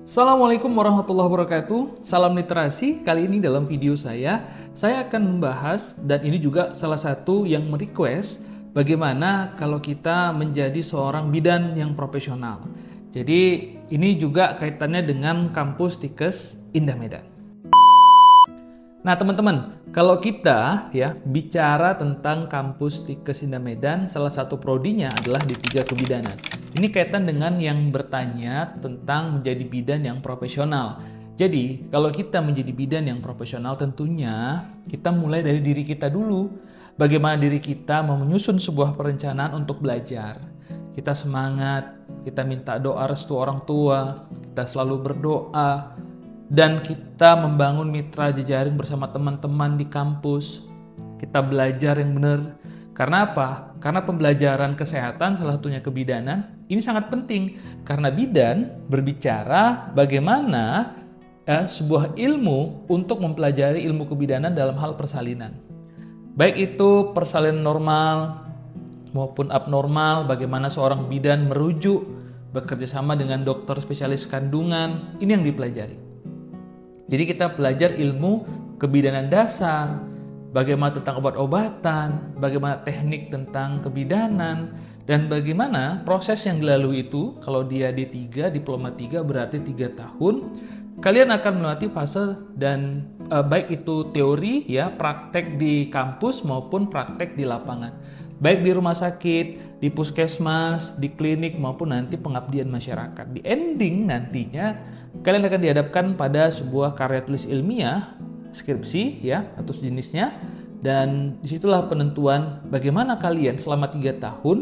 Assalamualaikum warahmatullahi wabarakatuh. Salam literasi. Kali ini dalam video saya akan membahas, dan ini juga salah satu yang merequest, bagaimana kalau kita menjadi seorang bidan yang profesional. Jadi ini juga kaitannya dengan kampus Stikes Indah Medan. Nah teman-teman, kalau kita bicara tentang kampus Stikes Indah Medan, salah satu prodinya adalah D3 Kebidanan. Ini kaitan dengan yang bertanya tentang menjadi bidan yang profesional. Jadi, kalau kita menjadi bidan yang profesional, tentunya kita mulai dari diri kita dulu. Bagaimana diri kita mau menyusun sebuah perencanaan untuk belajar. Kita semangat, kita minta doa restu orang tua, kita selalu berdoa, dan kita membangun mitra jejaring bersama teman-teman di kampus. Kita belajar yang benar. Karena apa? Karena pembelajaran kesehatan, salah satunya kebidanan, ini sangat penting. Karena bidan berbicara bagaimana sebuah ilmu untuk mempelajari ilmu kebidanan dalam hal persalinan. Baik itu persalinan normal maupun abnormal, bagaimana seorang bidan merujuk, bekerja sama dengan dokter spesialis kandungan, ini yang dipelajari. Jadi kita belajar ilmu kebidanan dasar, bagaimana tentang obat-obatan, bagaimana teknik tentang kebidanan, dan bagaimana proses yang dilalui itu. Kalau dia D3, diploma 3 berarti 3 tahun. Kalian akan melewati fase dan baik itu teori praktek di kampus maupun praktek di lapangan. Baik di rumah sakit, di puskesmas, di klinik maupun nanti pengabdian masyarakat. Di ending nantinya kalian akan dihadapkan pada sebuah karya tulis ilmiah, skripsi atau sejenisnya, dan disitulah penentuan bagaimana kalian selama 3 tahun,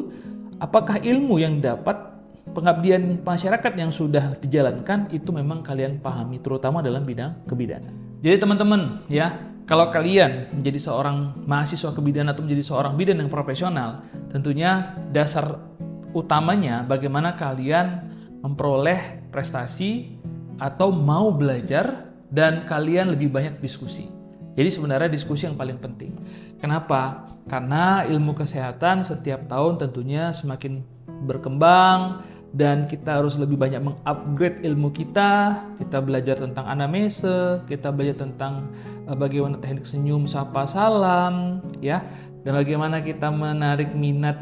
apakah ilmu yang dapat, pengabdian masyarakat yang sudah dijalankan itu memang kalian pahami, terutama dalam bidang kebidanan. Jadi teman-teman kalau kalian menjadi seorang mahasiswa kebidanan atau menjadi seorang bidan yang profesional, tentunya dasar utamanya bagaimana kalian memperoleh prestasi atau mau belajar, dan kalian lebih banyak diskusi. Jadi sebenarnya diskusi yang paling penting. Kenapa? Karena ilmu kesehatan setiap tahun tentunya semakin berkembang, dan kita harus lebih banyak mengupgrade ilmu kita. Kita belajar tentang anamnese, kita belajar tentang bagaimana teknik senyum, sapa, salam, dan bagaimana kita menarik minat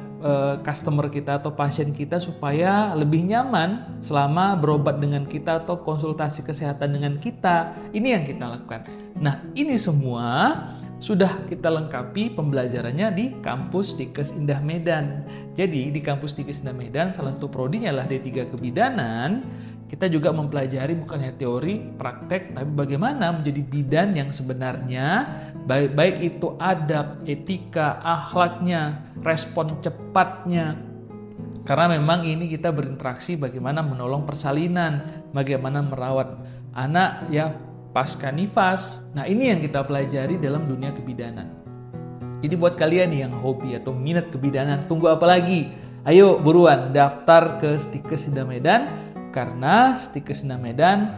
customer kita atau pasien kita supaya lebih nyaman selama berobat dengan kita atau konsultasi kesehatan dengan kita. Ini yang kita lakukan. Nah, ini semua sudah kita lengkapi pembelajarannya di kampus Stikes Indah Medan. Jadi di kampus Stikes Indah Medan, salah satu prodinya adalah D3 Kebidanan. Kita juga mempelajari bukan hanya teori, praktek, tapi bagaimana menjadi bidan yang sebenarnya, baik itu adab, etika, akhlaknya, respon cepatnya. Karena memang ini kita berinteraksi bagaimana menolong persalinan, bagaimana merawat anak pasca nifas. Nah, ini yang kita pelajari dalam dunia kebidanan. Jadi buat kalian yang hobi atau minat kebidanan, tunggu apa lagi? Ayo buruan daftar ke Stikes Indah Medan, karena Stikes Indah Medan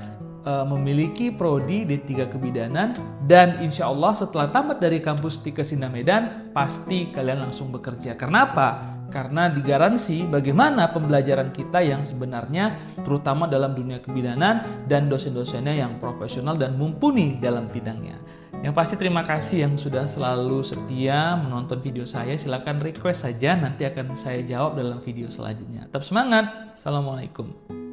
memiliki prodi D3 Kebidanan, dan insya Allah setelah tamat dari kampus Stikes Indah Medan pasti kalian langsung bekerja. Karena apa? Karena digaransi bagaimana pembelajaran kita yang sebenarnya, terutama dalam dunia kebidanan, dan dosen-dosennya yang profesional dan mumpuni dalam bidangnya. Yang pasti terima kasih yang sudah selalu setia menonton video saya. Silakan request saja, nanti akan saya jawab dalam video selanjutnya. Tetap semangat. Assalamualaikum.